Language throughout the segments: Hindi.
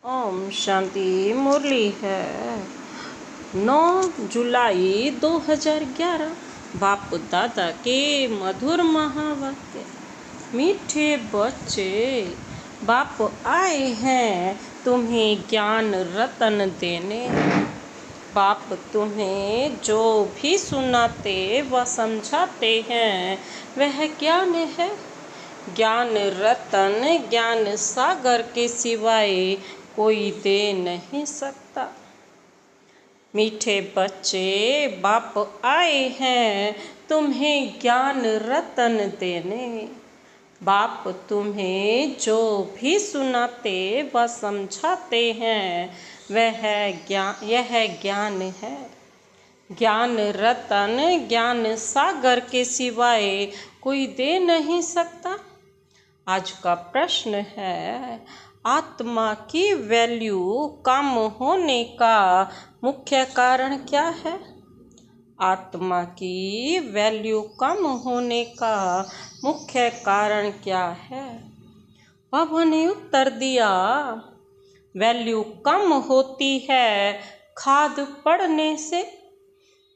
ओम शांति। मुरली है 9 जुलाई 2011। बाप दादा के मधुर महावाक्य। मीठे बच्चे, बाप आए हैं तुम्हें ज्ञान रतन देने। बाप तुम्हें जो भी सुनाते व समझाते हैं वह ज्ञान है। ज्ञान रतन ज्ञान सागर के सिवाय कोई दे नहीं सकता। मीठे बच्चे, बाप आए हैं तुम्हें ज्ञान रतन देने। बाप तुम्हें जो भी सुनाते व समझाते हैं यह ज्ञान है। ज्ञान रतन ज्ञान सागर के सिवाय कोई दे नहीं सकता। आज का प्रश्न है, आत्मा की वैल्यू कम होने का मुख्य कारण क्या है? आत्मा की वैल्यू कम होने का मुख्य कारण क्या है? बाबा ने उत्तर दिया, वैल्यू कम होती है खाद पड़ने से।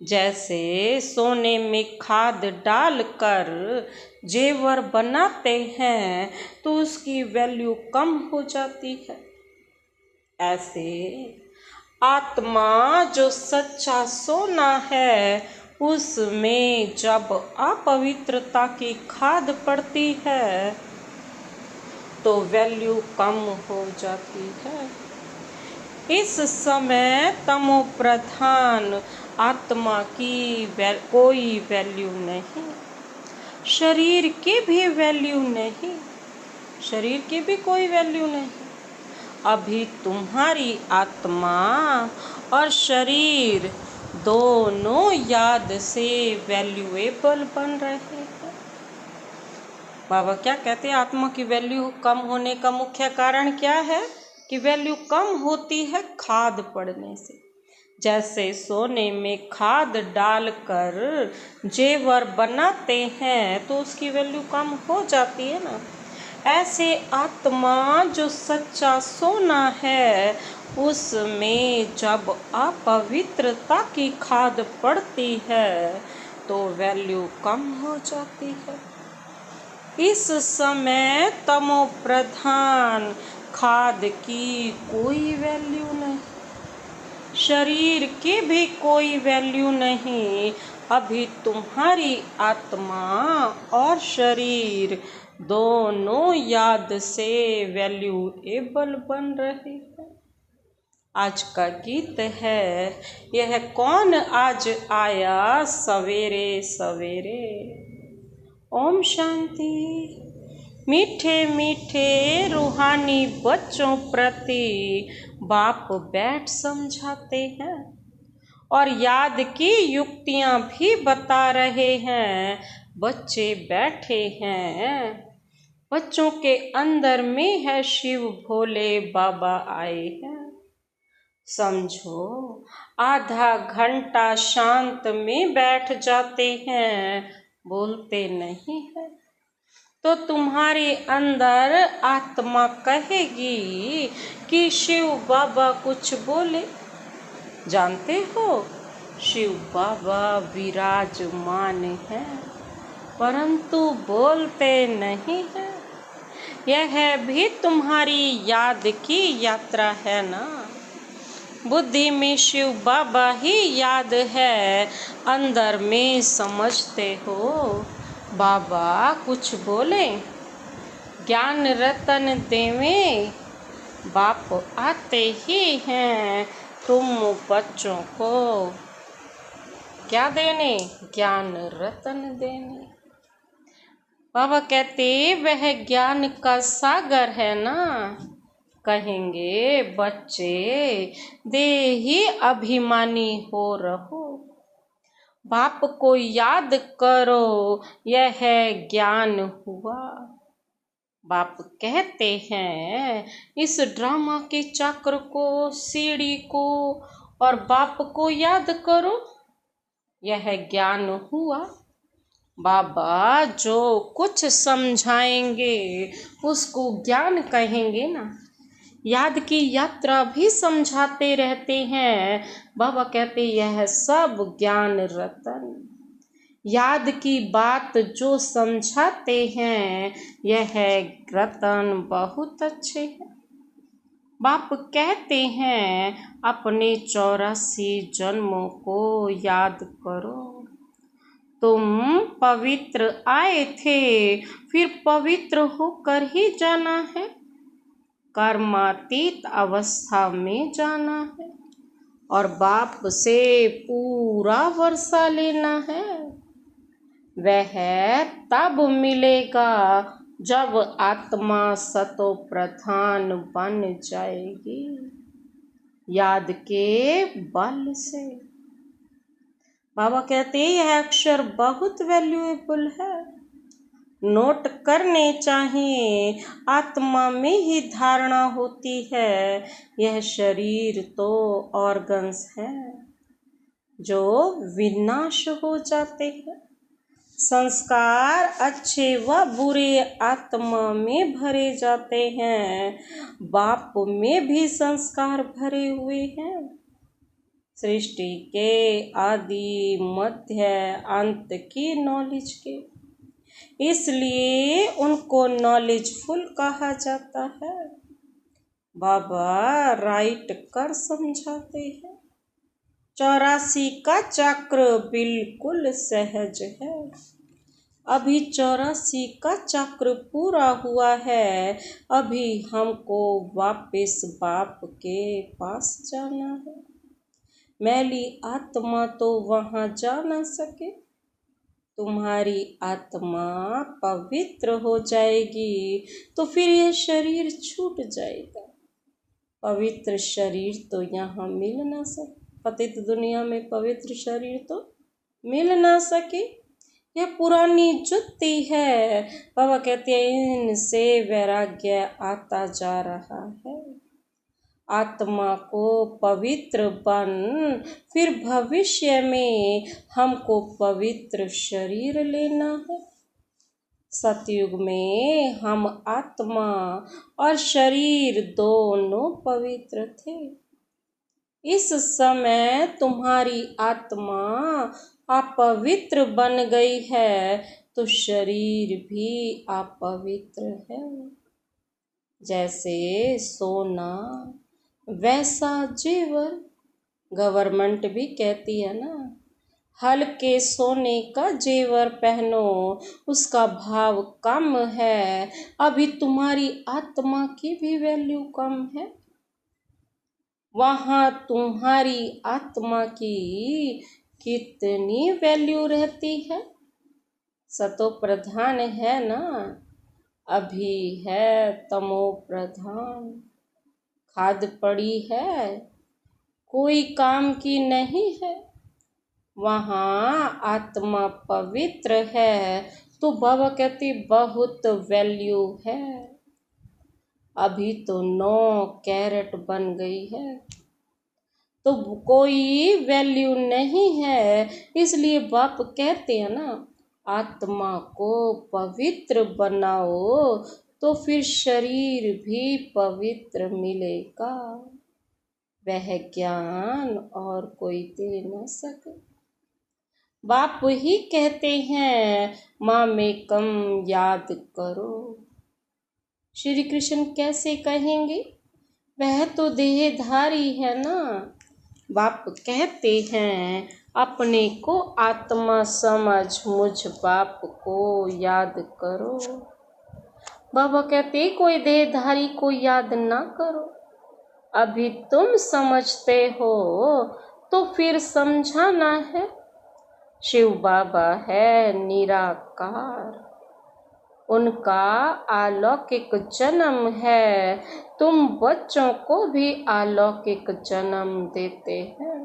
जैसे सोने में खाद डालकर जेवर बनाते हैं तो उसकी वैल्यू कम हो जाती है। ऐसे आत्मा जो सच्चा सोना है उसमें जब अपवित्रता की खाद पड़ती है तो वैल्यू कम हो जाती है। इस समय तमो प्रधान आत्मा की कोई वैल्यू नहीं, शरीर की भी वैल्यू नहीं, शरीर की भी कोई वैल्यू नहीं। अभी तुम्हारी आत्मा और शरीर दोनों याद से वैल्यूएबल बन रहे हैं। बाबा क्या कहते हैं, आत्मा की वैल्यू कम होने का मुख्य कारण क्या है? कि वैल्यू कम होती है खाद पड़ने से। जैसे सोने में खाद डालकर जेवर बनाते हैं तो उसकी वैल्यू कम हो जाती है ना। ऐसे आत्मा जो सच्चा सोना है उसमें जब अपवित्रता की खाद पड़ती है तो वैल्यू कम हो जाती है। इस समय तमो प्रधान खाद की कोई वैल्यू नहीं, शरीर की भी कोई वैल्यू नहीं। अभी तुम्हारी आत्मा और शरीर दोनों याद से वैल्यूएबल बन रहे हैं। आज का गीत है, यह कौन आज आया सवेरे सवेरे। ओम शांति। मीठे मीठे रूहानी बच्चों प्रति बाप बैठ समझाते हैं और याद की युक्तियां भी बता रहे हैं। बच्चे बैठे हैं, बच्चों के अंदर में है शिव भोले बाबा आए हैं। समझो, आधा घंटा शांत में बैठ जाते हैं, बोलते नहीं है तो तुम्हारे अंदर आत्मा कहेगी कि शिव बाबा कुछ बोले। जानते हो, शिव बाबा विराजमान है परंतु बोलते नहीं है। यह भी तुम्हारी याद की यात्रा है ना। बुद्धि में शिव बाबा ही याद है, अंदर में समझते हो बाबा कुछ बोले, ज्ञान रतन देवे। बाप आते ही हैं तुम बच्चों को क्या देने? ज्ञान रतन देने। बाबा कहते वह ज्ञान का सागर है ना। कहेंगे बच्चे देही अभिमानी हो रहो, बाप को याद करो, यह ज्ञान हुआ। बाप कहते हैं इस ड्रामा के चक्र को, सीढ़ी को और बाप को याद करो, यह ज्ञान हुआ। बाबा जो कुछ समझाएंगे उसको ज्ञान कहेंगे ना। याद की यात्रा भी समझाते रहते हैं। बाबा कहते यह सब ज्ञान रतन, याद की बात जो समझाते हैं यह रतन बहुत अच्छे हैं। बाप कहते हैं अपने 84 जन्मों को याद करो। तुम पवित्र आए थे, फिर पवित्र होकर ही जाना है। कर्मातीत अवस्था में जाना है और बाप से पूरा वर्षा लेना है। वह तब मिलेगा जब आत्मा सतो प्रधान बन जाएगी, याद के बल से। बाबा कहते हैं यह अक्षर बहुत वैल्यूएबल है, नोट करने चाहिए। आत्मा में ही धारणा होती है, यह शरीर तो ऑर्गन्स हैं जो विनाश हो जाते हैं। संस्कार अच्छे व बुरे आत्मा में भरे जाते हैं, बाप में भी संस्कार भरे हुए हैं। सृष्टि के आदि मध्य अंत की नॉलेज के, इसलिए उनको नॉलेजफुल कहा जाता है। बाबा राइट कर समझाते हैं। 84 का चक्र बिल्कुल सहज है। अभी 84 का चक्र पूरा हुआ है, अभी हमको वापस बाप के पास जाना है। मैली आत्मा तो वहाँ जा न सके। तुम्हारी आत्मा पवित्र हो जाएगी तो फिर यह शरीर छूट जाएगा। पवित्र शरीर तो यहाँ मिल ना सके, पतित दुनिया में पवित्र शरीर तो मिल ना सके। यह पुरानी जुत्ती है। बाबा कहते हैं इनसे वैराग्य आता जा रहा है। आत्मा को पवित्र बन, फिर भविष्य में हमको पवित्र शरीर लेना है। सतयुग में हम आत्मा और शरीर दोनों पवित्र थे। इस समय तुम्हारी आत्मा अपवित्र बन गई है तो शरीर भी अपवित्र है। जैसे सोना वैसा जेवर, गवर्नमेंट भी कहती है ना, हल्के सोने का जेवर पहनो, उसका भाव कम है। अभी तुम्हारी आत्मा की भी वैल्यू कम है। वहाँ तुम्हारी आत्मा की कितनी वैल्यू रहती है। सतो प्रधान है ना, अभी है तमो प्रधान। खाद पड़ी है, कोई काम की नहीं है। वहाँ आत्मा पवित्र है तो बाबा कहते बहुत वैल्यू है। अभी तो 9 कैरेट बन गई है तो कोई वैल्यू नहीं है। इसलिए बाप कहते हैं ना आत्मा को पवित्र बनाओ तो फिर शरीर भी पवित्र मिलेगा। वह ज्ञान और कोई दे न सके। बाप ही कहते हैं माँ में कम याद करो। श्री कृष्ण कैसे कहेंगे, वह तो देहधारी है ना। बाप कहते हैं अपने को आत्मा समझ मुझ बाप को याद करो। बाबा कहते कोई देहधारी को याद ना करो। अभी तुम समझते हो तो फिर समझाना है। शिव बाबा है निराकार, उनका अलौकिक जन्म है। तुम बच्चों को भी अलौकिक जन्म देते हैं।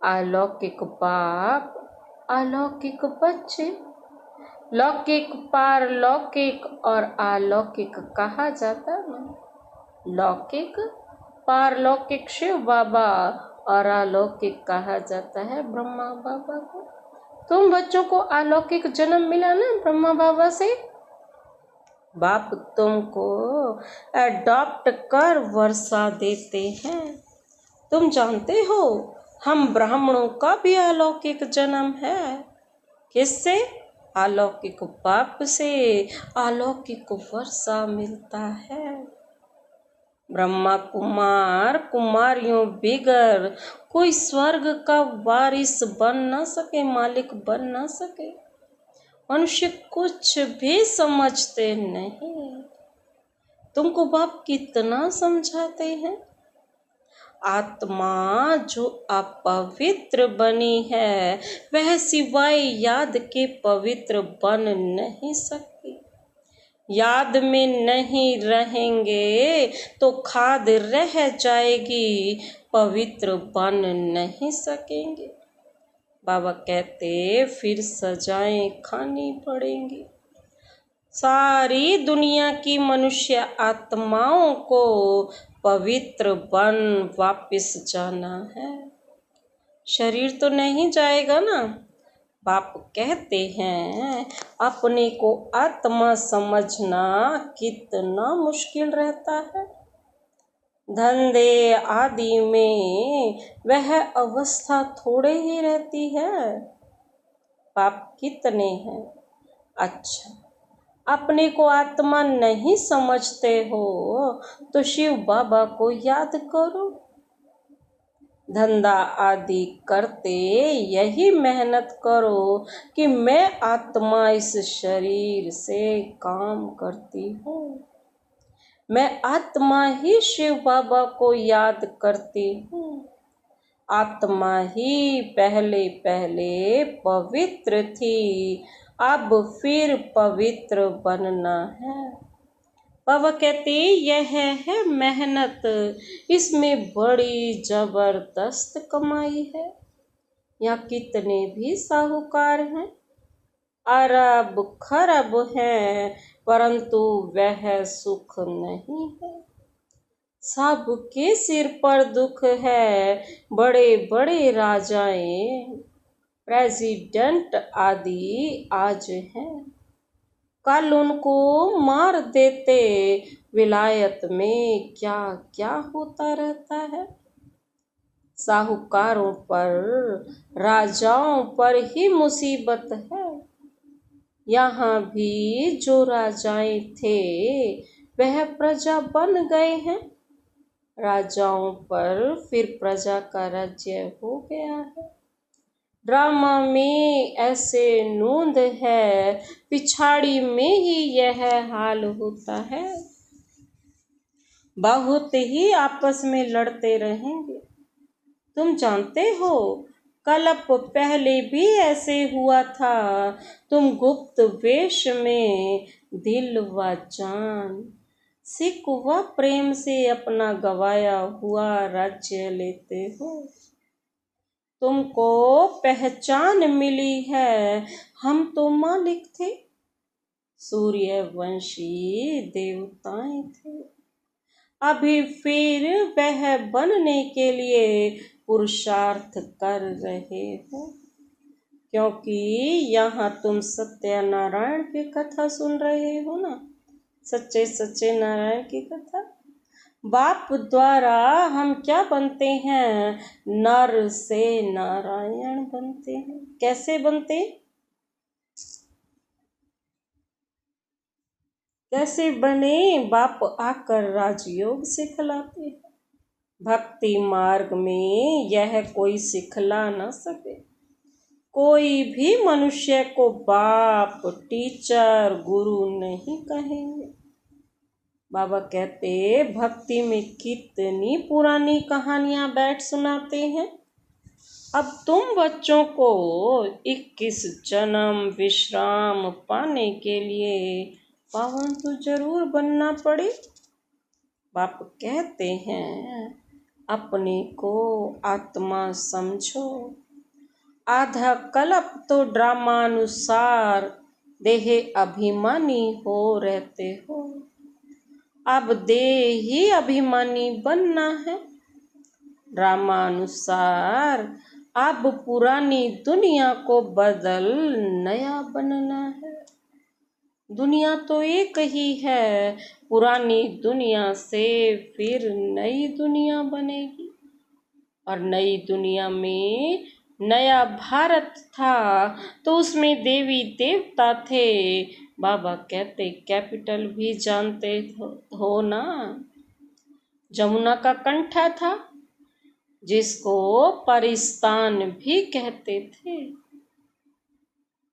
अलौकिक बाप, अलौकिक बच्चे। लौकिक, पारलौकिक और अलौकिक कहा जाता है। लौकिक, पारलौकिक शिव बाबा और अलौकिक कहा जाता है ब्रह्मा बाबा को। तुम बच्चों को अलौकिक जन्म मिला ना ब्रह्मा बाबा से। बाप तुमको अडॉप्ट कर वर्षा देते हैं। तुम जानते हो हम ब्राह्मणों का भी अलौकिक जन्म है। किससे? अलौकिक बाप से अलौकिक वर्षा मिलता है। ब्रह्मा कुमार कुमारियों बिगर कोई स्वर्ग का वारिस बन न सके, मालिक बन न सके। मनुष्य कुछ भी समझते नहीं। तुमको बाप कितना समझाते हैं। आत्मा जो अपवित्र बनी है वह सिवाय याद के पवित्र बन नहीं सकती। याद में नहीं रहेंगे तो खाद रह जाएगी, पवित्र बन नहीं सकेंगे। बाबा कहते फिर सजाएं खानी पड़ेंगी। सारी दुनिया की मनुष्य आत्माओं को पवित्र बन वापस जाना है। शरीर तो नहीं जाएगा ना। बाप कहते हैं अपने को आत्मा समझना कितना मुश्किल रहता है। धंधे आदि में वह अवस्था थोड़े ही रहती है। बाप कितने हैं। अच्छा, अपने को आत्मा नहीं समझते हो तो शिव बाबा को याद करो। धंधा आदि करते यही मेहनत करो कि मैं आत्मा इस शरीर से काम करती हूँ। मैं आत्मा ही शिव बाबा को याद करती हूँ। आत्मा ही पहले पहले पवित्र थी, अब फिर पवित्र बनना है। बाबा कहते यह है मेहनत, इसमें बड़ी जबरदस्त कमाई है। यहाँ कितने भी साहूकार हैं, अरब खरब हैं, परंतु वह सुख नहीं है। सबके सिर पर दुख है। बड़े बड़े राजाएं, प्रेसिडेंट आदि आज हैं, कल उनको मार देते। विलायत में क्या क्या होता रहता है। साहूकारों पर, राजाओं पर ही मुसीबत है। यहाँ भी जो राजाएं थे वह प्रजा बन गए हैं। राजाओं पर फिर प्रजा का राज्य हो गया है। ड्रामा में ऐसे नूंद है, पिछाड़ी में ही यह हाल होता है। बहुत ही आपस में लड़ते रहेंगे। तुम जानते हो कल्प पहले भी ऐसे हुआ था। तुम गुप्त वेश में दिल व जान, सिक व प्रेम से अपना गवाया हुआ राज्य लेते हो। तुमको पहचान मिली है, हम तो मालिक थे, सूर्यवंशी देवताएं थे। अभी फिर वह बनने के लिए पुरुषार्थ कर रहे हो, क्योंकि यहाँ तुम सत्यनारायण की कथा सुन रहे हो ना, सच्चे सच्चे नारायण की कथा। बाप द्वारा हम क्या बनते हैं? नर से नारायण बनते हैं। कैसे बनते? कैसे बने? बाप आकर राजयोग सिखलाते हैं। भक्ति मार्ग में यह कोई सिखला न सके। कोई भी मनुष्य को बाप, टीचर, गुरु नहीं कहेंगे। बाबा कहते भक्ति में कितनी पुरानी कहानियां बैठ सुनाते हैं। अब तुम बच्चों को 21 जन्म विश्राम पाने के लिए पावन तो जरूर बनना पड़े। बाप कहते हैं अपने को आत्मा समझो। आधा कल्प तो ड्रामानुसार देह अभिमानी हो रहते हो। अब देही अभिमानी बनना है। ड्रामानुसार अब पुरानी दुनिया को बदल नया बनना है। दुनिया तो एक ही है, पुरानी दुनिया से फिर नई दुनिया बनेगी। और नई दुनिया में नया भारत था, तो उसमें देवी देवता थे। बाबा कहते कैपिटल भी जानते हो ना, जमुना का कंठा था, जिसको परिस्तान भी कहते थे।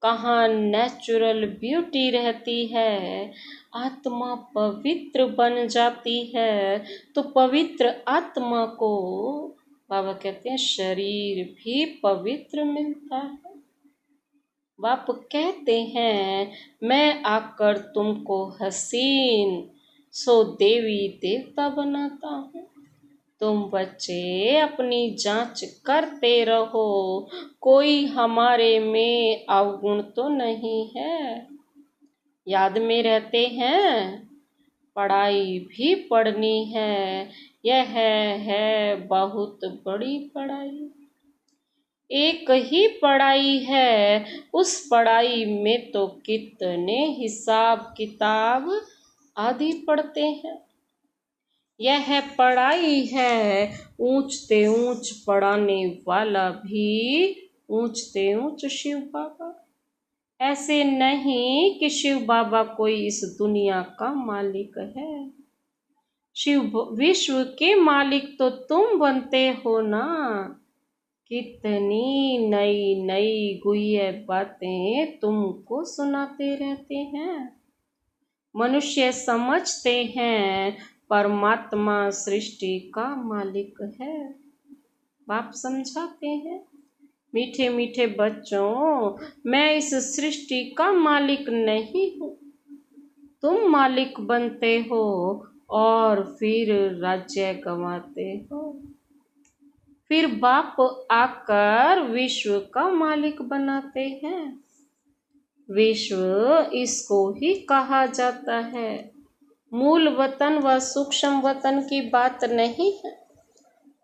कहाँ नेचुरल ब्यूटी रहती है, आत्मा पवित्र बन जाती है, तो पवित्र आत्मा को बाबा कहते हैं शरीर भी पवित्र मिलता है। बाप कहते हैं मैं आकर तुमको हसीन सो देवी देवता बनाता हूँ। तुम बच्चे अपनी जांच करते रहो, कोई हमारे में अवगुण तो नहीं है। याद में रहते हैं, पढ़ाई भी पढ़नी है, यह है बहुत बड़ी पढ़ाई। एक ही पढ़ाई है, उस पढ़ाई में तो कितने हिसाब किताब आदि पढ़ते हैं। यह पढ़ाई है, ऊंचते ऊंच पढ़ाने वाला भी ऊंचते ऊंच शिव बाबा। ऐसे नहीं कि शिव बाबा कोई इस दुनिया का मालिक है। शिव विश्व के मालिक तो तुम बनते हो ना। कितनी नई नई गुह्य बातें तुमको सुनाते रहते हैं। मनुष्य समझते हैं परमात्मा सृष्टि का मालिक है। बाप समझाते हैं मीठे मीठे बच्चों, मैं इस सृष्टि का मालिक नहीं हूँ। तुम मालिक बनते हो और फिर राज्य गंवाते हो। फिर बाप आकर विश्व का मालिक बनाते हैं। विश्व इसको ही कहा जाता है। मूल वतन व सूक्ष्म वतन की बात नहीं है।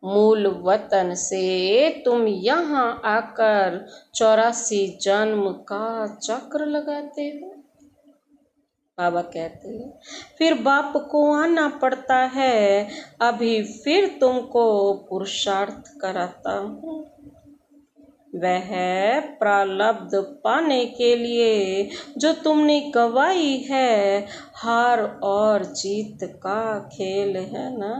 मूल वतन से तुम यहाँ आकर 84 जन्म का चक्र लगाते हो। बाबा कहते हैं फिर बाप को आना पड़ता है, अभी फिर तुमको पुरुषार्थ कराता हूँ। वह प्रारब्ध पाने के लिए जो तुमने गवाई है, हार और जीत का खेल है ना।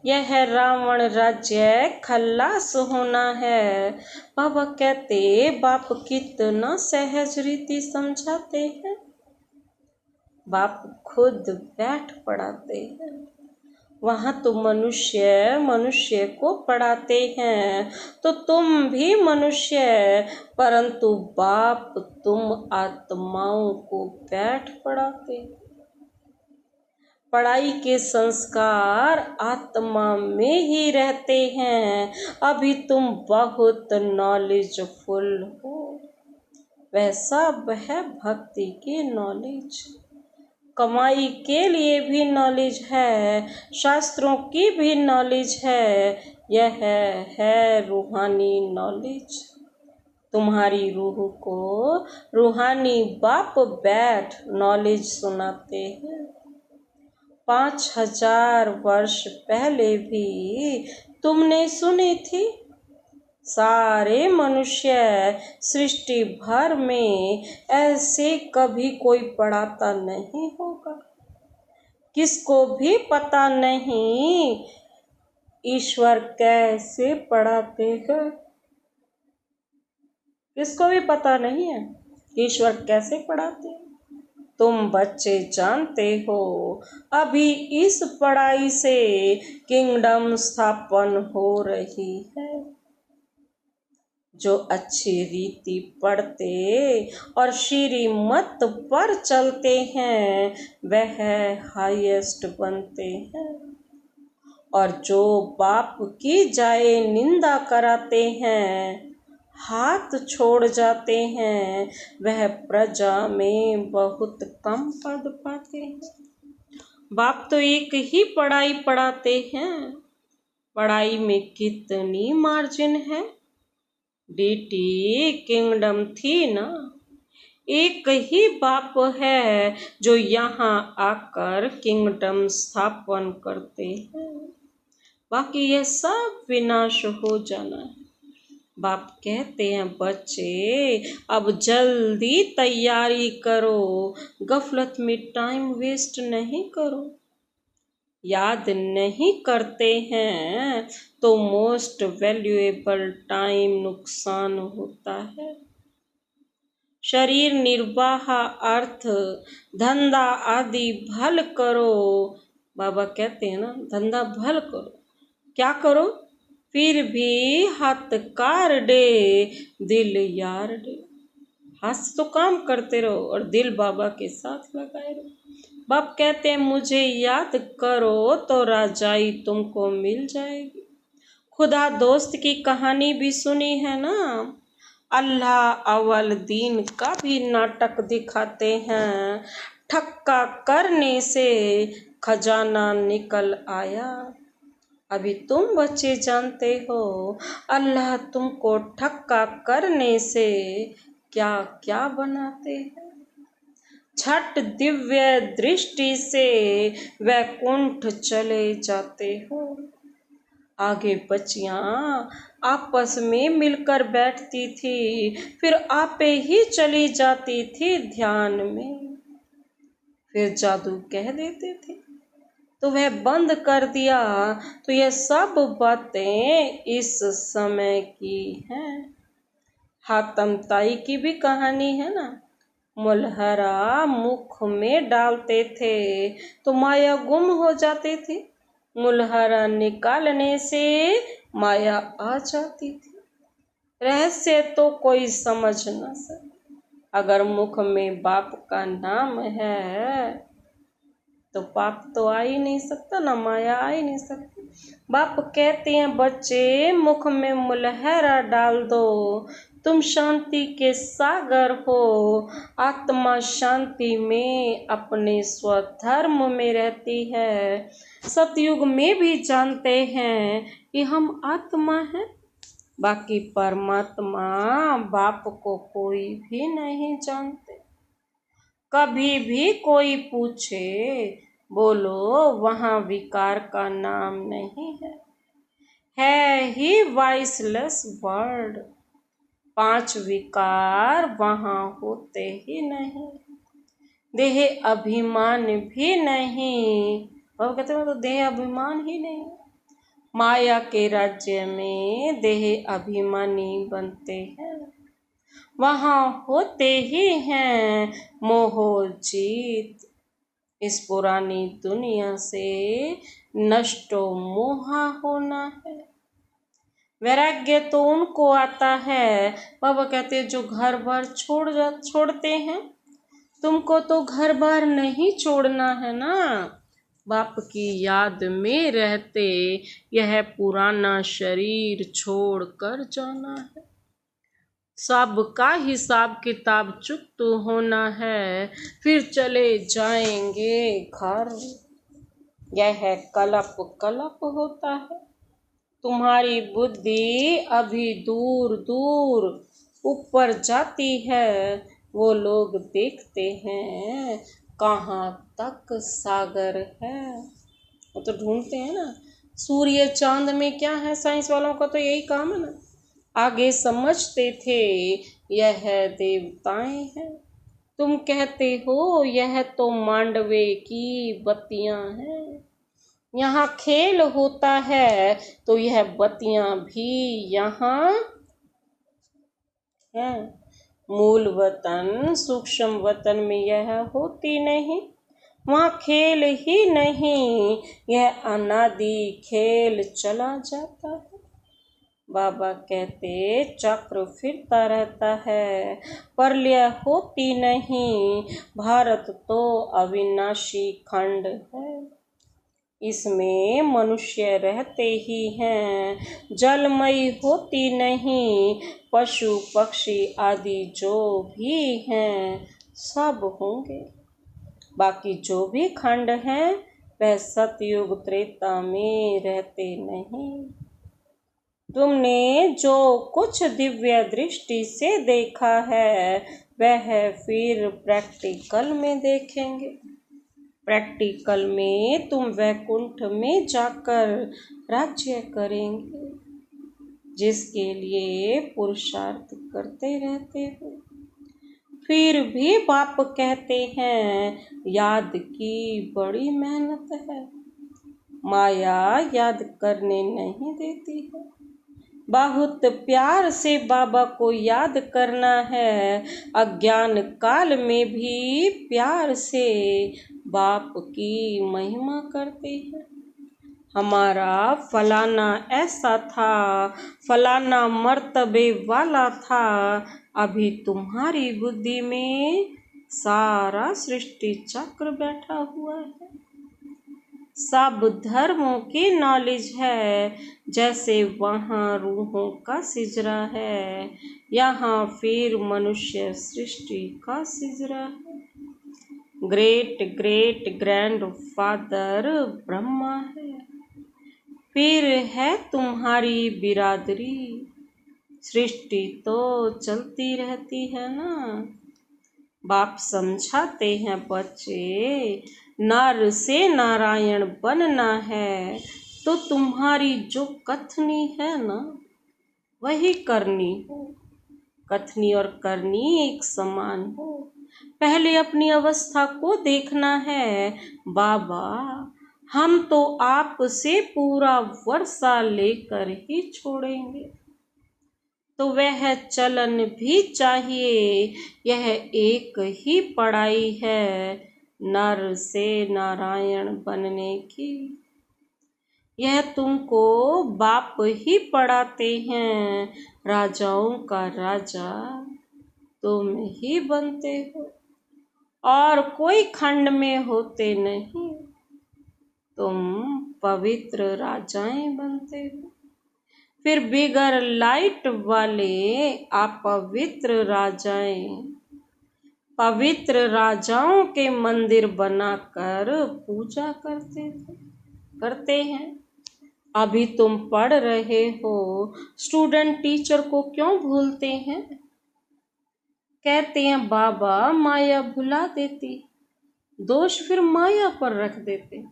यह रावण राज्य खल्लास होना है। बाबा कहते बाप कितना सहज रीति समझाते हैं। बाप खुद बैठ पढ़ाते हैं। वहाँ तो मनुष्य को पढ़ाते हैं, तो तुम भी मनुष्य, परंतु बाप तुम आत्माओं को बैठ पढ़ाते। पढ़ाई के संस्कार आत्मा में ही रहते हैं। अभी तुम बहुत नॉलेजफुल हो। वह सब है भक्ति की नॉलेज। कमाई के लिए भी नॉलेज है, शास्त्रों की भी नॉलेज है। यह है रूहानी नॉलेज। तुम्हारी रूह को रूहानी बाप बैठ नॉलेज सुनाते हैं। 5000 वर्ष पहले भी तुमने सुनी थी। सारे मनुष्य सृष्टि भर में ऐसे कभी कोई पढ़ाता नहीं होगा। किसको भी पता नहीं ईश्वर कैसे पढ़ाते हैं। किसको भी पता नहीं है ईश्वर कैसे पढ़ाते हैं। तुम बच्चे जानते हो, अभी इस पढ़ाई से किंगडम स्थापन हो रही है। जो अच्छी रीति पढ़ते और श्रीमत पर चलते हैं, वह हाईएस्ट बनते हैं। और जो बाप की जाए निंदा कराते हैं, हाथ छोड़ जाते हैं, वह प्रजा में बहुत कम पद पाते हैं। बाप तो एक ही पढ़ाई पढ़ाते हैं। पढ़ाई में कितनी मार्जिन है। डीटी किंगडम थी ना, एक ही बाप है जो यहाँ आकर किंगडम स्थापन करते हैं, बाकी यह सब विनाश हो जाना है। बाप कहते हैं बच्चे अब जल्दी तैयारी करो, गफलत में टाइम वेस्ट नहीं करो। याद नहीं करते हैं तो मोस्ट वैल्यूएबल टाइम नुकसान होता है। शरीर निर्वाह अर्थ धंधा आदि भल करो। बाबा कहते हैं ना, धंधा भल करो। क्या करो? फिर भी हाथ कार डे दिल यार डे। हाथ से तो काम करते रहो और दिल बाबा के साथ लगाए रहो। बाप कहते हैं मुझे याद करो तो राजाई तुमको मिल जाएगी। खुदा दोस्त की कहानी भी सुनी है ना, अल्लाह अव्वल दीन का भी नाटक दिखाते हैं। ठक्का करने से खजाना निकल आया। अभी तुम बच्चे जानते हो अल्लाह तुमको ठक्का करने से क्या क्या बनाते हैं। छठ दिव्य दृष्टि से वैकुंठ चले जाते हो। आगे बच्चियां आपस में मिलकर बैठती थी, फिर आपे ही चली जाती थी ध्यान में, फिर जादू कह देते थे तो वह बंद कर दिया। तो यह सब बातें इस समय की हैं। हातम ताई की भी कहानी है ना, मुलहरा मुख में डालते थे तो माया गुम हो जाती थी, मुलहरा निकालने से माया आ जाती थी। रहस्य तो कोई समझ न सके। अगर मुख में बाप का नाम है तो पाप तो आ ही नहीं सकता, ना माया आ ही नहीं सकती। बाप कहते हैं बच्चे मुख में मुलहरा डाल दो, तुम शांति के सागर हो। आत्मा शांति में अपने स्वधर्म में रहती है। सतयुग में भी जानते हैं कि हम आत्मा हैं, बाकी परमात्मा बाप को कोई भी नहीं जानते। कभी भी कोई पूछे बोलो वहाँ विकार का नाम नहीं है ही वॉइसलेस वर्ड। 5 विकार वहाँ होते ही नहीं। देह अभिमान भी नहीं। बाबा कहते हैं तो देह अभिमान ही नहीं। माया के राज्य में देह अभिमानी बनते हैं, वहाँ होते ही हैं मोह जीत। इस पुरानी दुनिया से नष्टो मोहा होना है। वैराग्य तो उनको आता है, बाबा कहते हैं जो घर बार छोड़ते हैं। तुमको तो घर बार नहीं छोड़ना है ना, बाप की याद में रहते यह पुराना शरीर छोड़ कर जाना है। सबका हिसाब किताब चुकत होना है, फिर चले जाएंगे घर। यह कलप कलप होता है। तुम्हारी बुद्धि अभी दूर दूर ऊपर जाती है। वो लोग देखते हैं कहाँ तक सागर है, वो तो ढूंढते हैं ना। सूर्य चांद में क्या है, साइंस वालों का तो यही काम है ना। आगे समझते थे यह देवताएं हैं, तुम कहते हो यह तो मांडवे की बत्तियां हैं। यहाँ खेल होता है तो यह बत्तियां भी यहाँ है। मूल वतन सूक्ष्म वतन में यह होती नहीं, वहाँ खेल ही नहीं, यह अनादि खेल चला जाता है। बाबा कहते चक्र फिरता रहता है, प्रलय होती नहीं। भारत तो अविनाशी खंड है, इसमें मनुष्य रहते ही हैं। जलमयी होती नहीं, पशु पक्षी आदि जो भी हैं सब होंगे। बाकी जो भी खंड हैं वह सतयुग त्रेता में रहते नहीं। तुमने जो कुछ दिव्य दृष्टि से देखा है वह फिर प्रैक्टिकल में देखेंगे। प्रैक्टिकल में तुम वैकुंठ में जाकर राज्य करेंगे, जिसके लिए पुरुषार्थ करते रहते हो। फिर भी बाप कहते हैं याद की बड़ी मेहनत है, माया याद करने नहीं देती है। बहुत प्यार से बाबा को याद करना है, अज्ञान काल में भी प्यार से बाप की महिमा करते हैं। हमारा फलाना ऐसा था, फलाना मर्तबे वाला था। अभी तुम्हारी बुद्धि में सारा सृष्टि चक्र बैठा हुआ है। सब धर्मों की नॉलेज है, जैसे वहाँ रूहों का सिजरा है, यहाँ फिर मनुष्य सृष्टि का सिजरा है। Great great grand father Brahma है, फिर है तुम्हारी बिरादरी। सृष्टि तो चलती रहती है ना। बाप समझाते हैं बच्चे, नर से नारायण बनना है तो तुम्हारी जो कथनी है ना वही करनी हो। कथनी और करनी एक समान हो। पहले अपनी अवस्था को देखना है। बाबा हम तो आपसे पूरा वर्षा लेकर ही छोड़ेंगे, तो वह चलन भी चाहिए। यह एक ही पढ़ाई है नर से नारायण बनने की। यह तुमको बाप ही पढ़ाते हैं, राजाओं का राजा तुम ही बनते हो और कोई खंड में होते नहीं। तुम पवित्र राजाएं बनते हो। फिर बिगर लाइट वाले अपवित्र राजाएं पवित्र राजाओं के मंदिर बनाकर पूजा करते हैं। अभी तुम पढ़ रहे हो, स्टूडेंट टीचर को क्यों भूलते हैं? कहते हैं बाबा माया भुला देती, दोष फिर माया पर रख देते।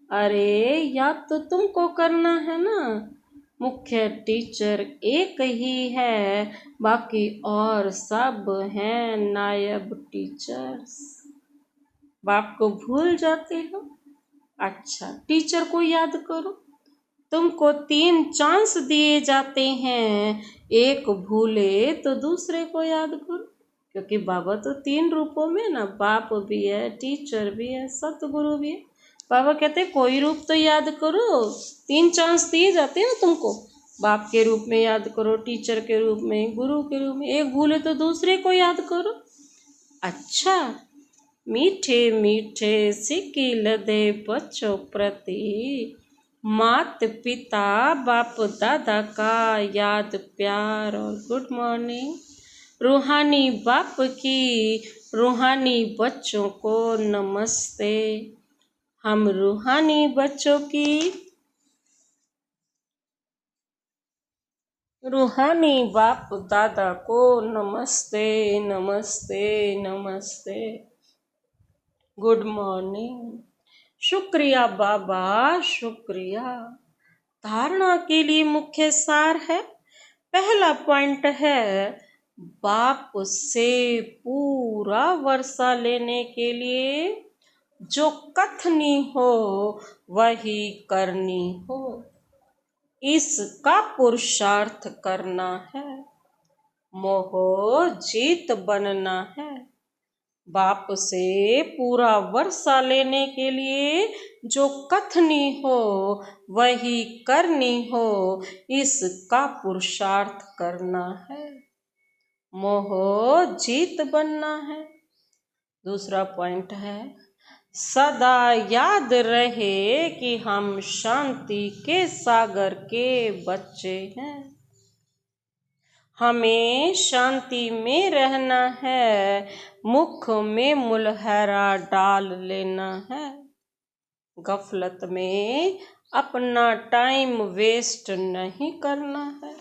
अरे याद तो तुमको करना है ना। मुख्य टीचर एक ही है, बाकी और सब हैं नायब टीचर्स। बाप को भूल जाते हो। अच्छा टीचर को याद करो। तुमको 3 चांस दिए जाते हैं, एक भूले तो दूसरे को याद करो। क्योंकि बाबा तो 3 रूपों में ना, बाप भी है, टीचर भी है, सतगुरु भी है। बाबा कहते कोई रूप तो याद करो। 3 चांस दिए जाते हैं ना तुमको, बाप के रूप में याद करो, टीचर के रूप में, गुरु के रूप में। एक भूले तो दूसरे को याद करो। अच्छा मीठे मीठे सिकिल दे बच्चों प्रति, मात पिता बाप दादा का याद प्यार और गुड मॉर्निंग। रूहानी बाप की रूहानी बच्चों को नमस्ते। हम रूहानी बच्चों की रूहानी बाप दादा को नमस्ते नमस्ते नमस्ते, गुड मॉर्निंग। शुक्रिया बाबा शुक्रिया। धारणा के लिए मुख्य सार है। पहला पॉइंट है बाप से पूरा वर्षा लेने के लिए जो कथनी हो वही करनी हो, इसका पुरुषार्थ करना है। मोह जीत बनना है। बाप से पूरा वर्षा लेने के लिए जो कथनी हो वही करनी हो, इसका पुरुषार्थ करना है। मोह जीत बनना है। दूसरा पॉइंट है सदा याद रहे कि हम शांति के सागर के बच्चे हैं। हमें शांति में रहना है, मुख में मुलहरा डाल लेना है। गफलत में अपना टाइम वेस्ट नहीं करना है।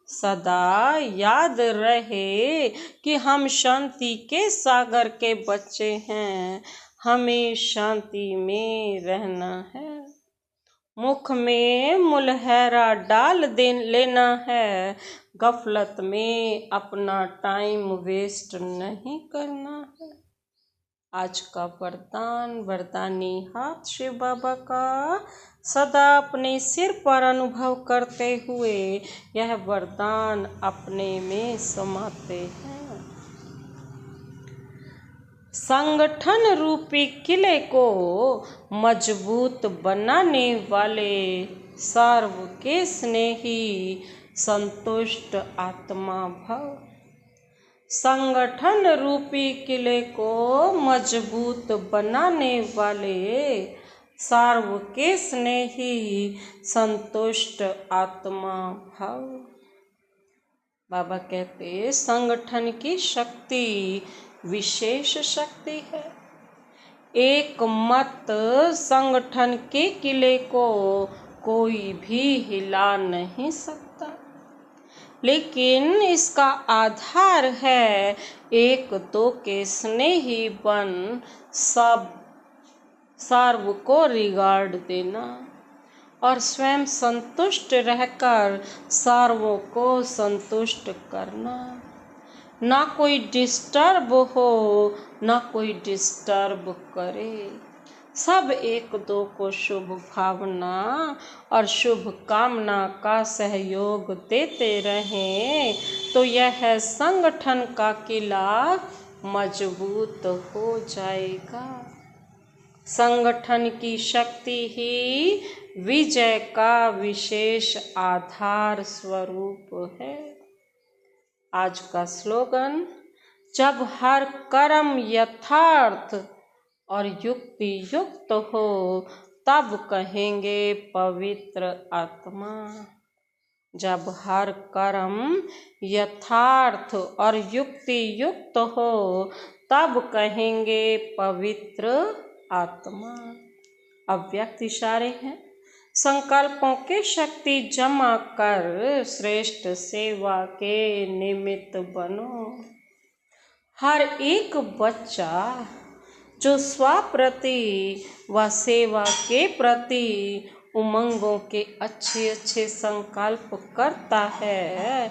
सदा याद रहे कि हम शांति के सागर के बच्चे हैं, हमें शांति में रहना है। मुख में मुलहरा डाल दे लेना है, गफलत में अपना टाइम वेस्ट नहीं करना है। आज का वरदानी हाथ शिव बाबा का सदा अपने सिर पर अनुभव करते हुए यह वरदान अपने में समाते हैं। संगठन रूपी किले को मजबूत बनाने वाले सर्व के स्नेही संतुष्ट आत्मा भव। संगठन रूपी किले को मजबूत बनाने वाले सर्व के स्नेही संतुष्ट आत्मा भव। बाबा कहते संगठन की शक्ति विशेष शक्ति है। एक मत संगठन के किले को कोई भी हिला नहीं सकता, लेकिन इसका आधार है एक दो के स्नेही बन सब सर्व को रिगार्ड देना और स्वयं संतुष्ट रहकर सर्वों को संतुष्ट करना। ना कोई डिस्टर्ब हो, ना कोई डिस्टर्ब करे, सब एक दो को शुभ भावना और शुभ कामना का सहयोग देते रहें तो यह संगठन का किला मजबूत हो जाएगा। संगठन की शक्ति ही विजय का विशेष आधार स्वरूप है। आज का स्लोगन, जब हर कर्म यथार्थ और युक्ति युक्त हो तब कहेंगे पवित्र आत्मा। जब हर कर्म यथार्थ और युक्ति युक्त हो तब कहेंगे पवित्र आत्मा। अव्यक्त इशारे हैं। संकल्पों की शक्ति जमा कर श्रेष्ठ सेवा के निमित्त बनो। हर एक बच्चा जो स्वप्रति व सेवा के प्रति उमंगों के अच्छे अच्छे संकल्प करता है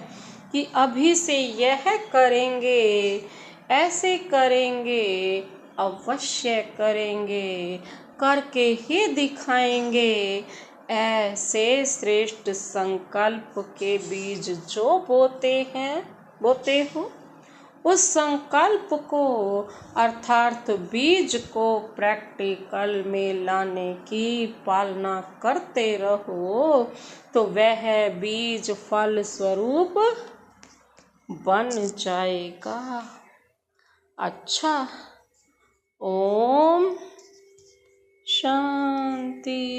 कि अभी से यह करेंगे, ऐसे करेंगे, अवश्य करेंगे, करके ही दिखाएंगे, ऐसे श्रेष्ठ संकल्प के बीज जो बोते हो उस संकल्प को अर्थात बीज को प्रैक्टिकल में लाने की पालना करते रहो तो वह बीज फल स्वरूप बन जाएगा। अच्छा, ओम शांति।